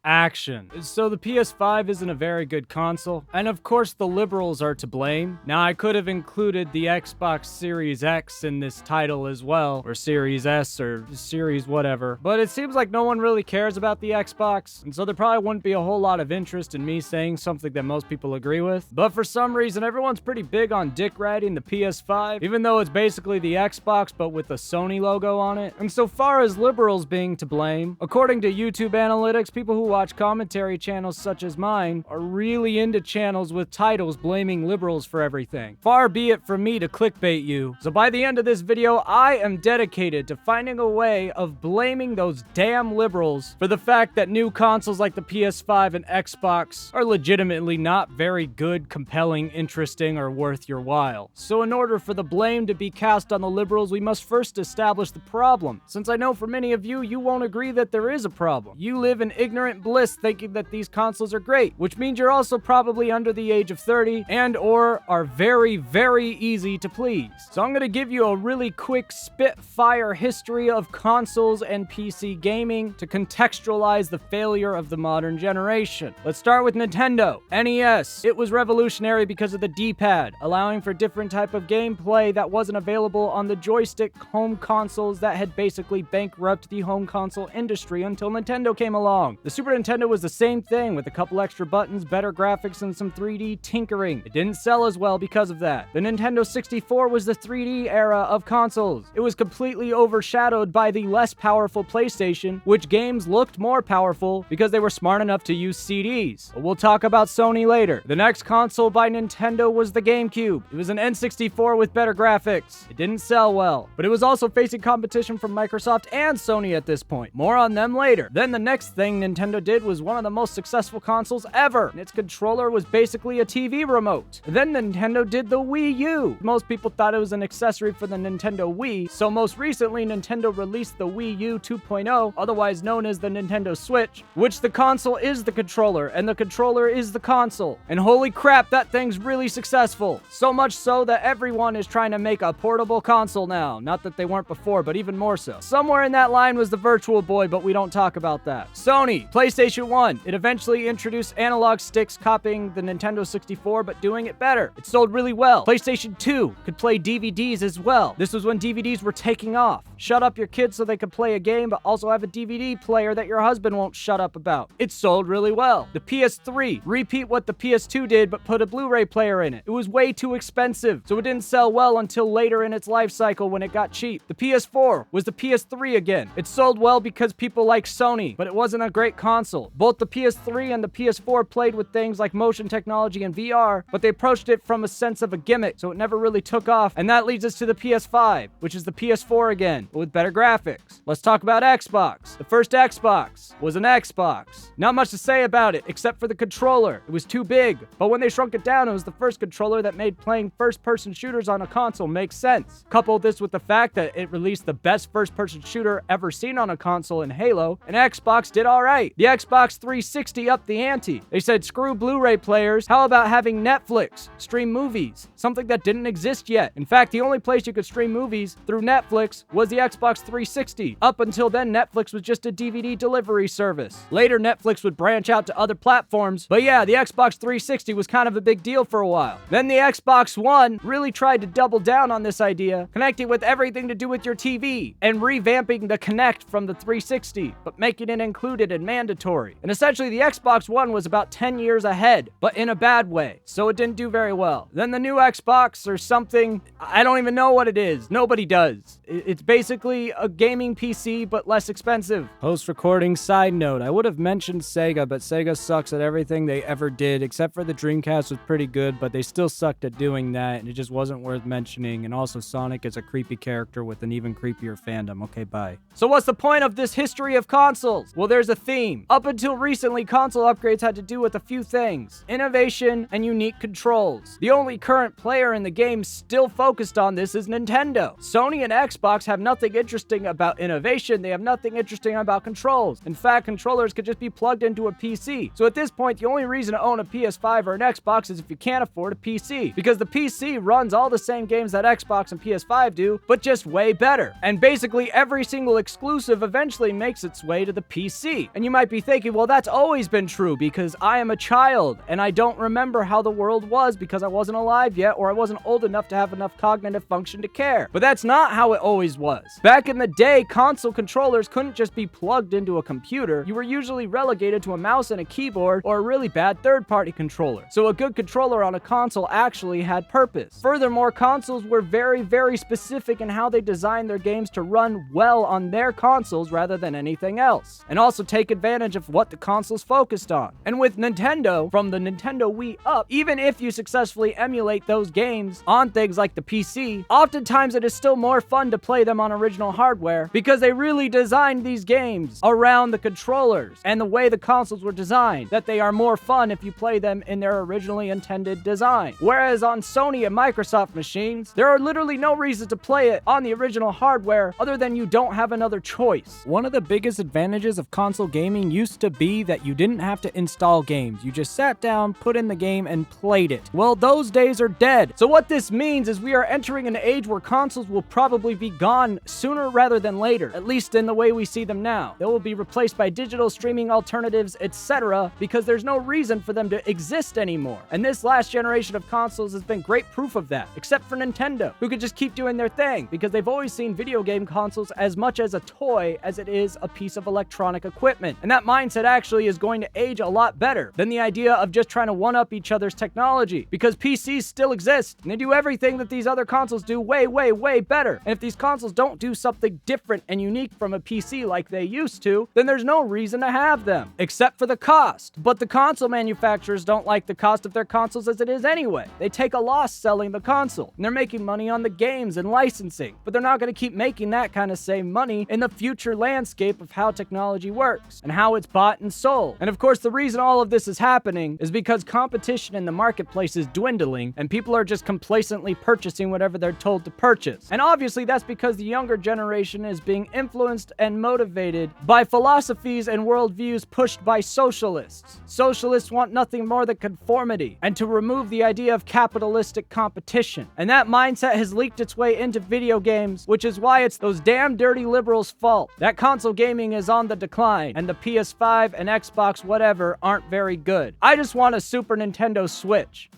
action. So the PS5 isn't a very good console, and of course the liberals are to blame. Now I could have included the Xbox Series X in this title as well, or Series S, or Series whatever, but it seems like no one really cares about the Xbox, and so there probably wouldn't be a whole lot of interest in me saying something that most people agree with. But for some reason, everyone's pretty big on dick riding the PS5, even though it's basically the Xbox but with a Sony logo on it. And so far as liberals being to blame, according to YouTube analytics, people who watch commentary channels such as mine are really into channels with titles blaming liberals for everything. Far be it from me to clickbait you. So by the end of this video, I am dedicated to finding a way of blaming those damn liberals for the fact that new consoles like the PS5 and Xbox are legitimately not very good, compelling, interesting, or worth your while. So in order for the blame to be cast on the liberals, we must first establish the problem. Since I know for many of you, you won't agree that there is a problem. You live in ignorant bliss thinking that these consoles are great, which means you're also probably under the age of 30 and or are very, very easy to please. So I'm going to give you a really quick spitfire history of consoles and PC gaming to contextualize the failure of the modern generation. Let's start with Nintendo. NES. It was revolutionary because of the D-pad, allowing for different type of gameplay that wasn't available on the joystick home consoles that had basically bankrupted the home console industry until Nintendo came along. The Super Nintendo was the same thing with a couple extra buttons, better graphics, and some 3D tinkering. It didn't sell as well because of that. The Nintendo 64 was the 3D era of consoles. It was completely overshadowed by the less powerful PlayStation, which games looked more powerful because they were smart enough to use CDs. But we'll talk about Sony later. The next console by Nintendo was the GameCube. It was an N64 with better graphics. It didn't sell well, but it was also facing competition from Microsoft and Sony at this point. More on them later. Then the next thing Nintendo did was one of the most successful consoles ever, and its controller was basically a TV remote. Then Nintendo did the Wii U. Most people thought it was an accessory for the Nintendo Wii, so most recently Nintendo released the Wii U 2.0, otherwise known as the Nintendo Switch, which the console is the controller, and the controller is the console. And holy crap, that thing's really successful. So much so that everyone is trying to make a portable console now. Not that they weren't before, but even more so. Somewhere in that line was the Virtual Boy, but we don't talk about that. Sony, PlayStation 1. It eventually introduced analog sticks copying the Nintendo 64, but doing it better. It sold really well. PlayStation 2 could play DVDs as well. This was when DVDs were taking off. Shut up your kids so they could play a game, but also have a DVD player that your husband won't shut up about. It sold really well. The PS3, repeat what the PS2 did, but put a Blu-ray player in it. It was way too expensive, so it didn't sell well until later in its life cycle when it got cheap. The PS4 was the PS3 again. It sold well because people like Sony, but it wasn't a great console. Both the PS3 and the PS4 played with things like motion technology and VR, but they approached it from a sense of a gimmick, so it never really took off. And that leads us to the PS5, which is the PS4 again, but with better graphics. Let's talk about Xbox. The first Xbox was an Xbox. Not much to say about it, except for the controller. It was too big, but when they shrunk it down, it was the first controller that made playing first-person shooters on a console make sense. Couple this with the fact that it released the best first-person shooter ever seen on a console in Halo, and Xbox did alright. The Xbox 360 upped the ante. They said, screw Blu-ray players, how about having Netflix stream movies? Something that didn't exist yet. In fact, the only place you could stream movies through Netflix was the Xbox 360. Up until then, Netflix was just a DVD delivery service. Later, Netflix would branch out to other platforms, but yeah, the Xbox 360 was kind of a big deal for a while. Then the Xbox One really tried to double down on this idea, connecting with everything to do with your TV, and revamping the Kinect from the 360, but making it included and mandatory. And essentially, the Xbox One was about 10 years ahead, but in a bad way, so it didn't do very well. Then the new Xbox or something, I don't even know what it is. Nobody does. It's basically a gaming PC, but less expensive. Post-recording side note, I would have mentioned Sega, but Sega sucks at everything they ever did, except for the Dreamcast was pretty good, but they still sucked at doing that, and it just wasn't worth mentioning. And also, Sonic is a creepy character with an even creepier fandom. Okay, bye. So what's the point of this history of consoles? Well, there's a theme. Up until recently, console upgrades had to do with a few things: innovation and unique controls. The only current player in the game still focused on this is Nintendo. Sony and Xbox have nothing interesting about innovation. They have nothing interesting about controls. In fact, controllers could just be plugged into a PC. So at this point, the only reason to own a PS5 or an Xbox is if you can't afford a PC, because the PC runs all the same games that Xbox and PS5 do, but just way better. And basically every single exclusive eventually makes its way to the PC. And you might be be thinking, well, that's always been true because I am a child and I don't remember how the world was because I wasn't alive yet or I wasn't old enough to have enough cognitive function to care. But that's not how it always was. Back in the day, console controllers couldn't just be plugged into a computer. You were usually relegated to a mouse and a keyboard or a really bad third-party controller. So a good controller on a console actually had purpose. Furthermore, consoles were very, very specific in how they designed their games to run well on their consoles rather than anything else, and also take advantage of what the consoles focused on. And with Nintendo, from the Nintendo Wii up, even if you successfully emulate those games on things like the PC, oftentimes it is still more fun to play them on original hardware because they really designed these games around the controllers and the way the consoles were designed, that they are more fun if you play them in their originally intended design. Whereas on Sony and Microsoft machines, there are literally no reasons to play it on the original hardware other than you don't have another choice. One of the biggest advantages of console gaming used to be that you didn't have to install games. You just sat down, put in the game, and played it. Well, those days are dead. So what this means is we are entering an age where consoles will probably be gone sooner rather than later, at least in the way we see them now. They will be replaced by digital streaming alternatives, etc., because there's no reason for them to exist anymore. And this last generation of consoles has been great proof of that, except for Nintendo, who could just keep doing their thing, because they've always seen video game consoles as much as a toy as it is a piece of electronic equipment. And that mindset actually is going to age a lot better than the idea of just trying to one-up each other's technology, because PCs still exist, and they do everything that these other consoles do way, way, way better. And if these consoles don't do something different and unique from a PC like they used to, then there's no reason to have them, except for the cost. But the console manufacturers don't like the cost of their consoles as it is anyway. They take a loss selling the console, and they're making money on the games and licensing, but they're not going to keep making that kind of same money in the future landscape of how technology works and how it's bought and sold. And of course, the reason all of this is happening is because competition in the marketplace is dwindling and people are just complacently purchasing whatever they're told to purchase. And obviously that's because the younger generation is being influenced and motivated by philosophies and worldviews pushed by socialists. Socialists want nothing more than conformity and to remove the idea of capitalistic competition. And that mindset has leaked its way into video games, which is why it's those damn dirty liberals' fault that console gaming is on the decline and the PS5 and Xbox whatever aren't very good. I just want a Super Nintendo Switch.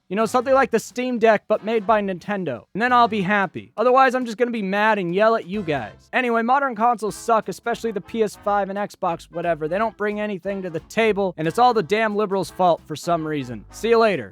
You know, something like the Steam Deck, but made by Nintendo. And then I'll be happy. Otherwise, I'm just gonna be mad and yell at you guys. Anyway, modern consoles suck, especially the PS5 and Xbox, whatever. They don't bring anything to the table, and it's all the damn liberals' fault for some reason. See you later.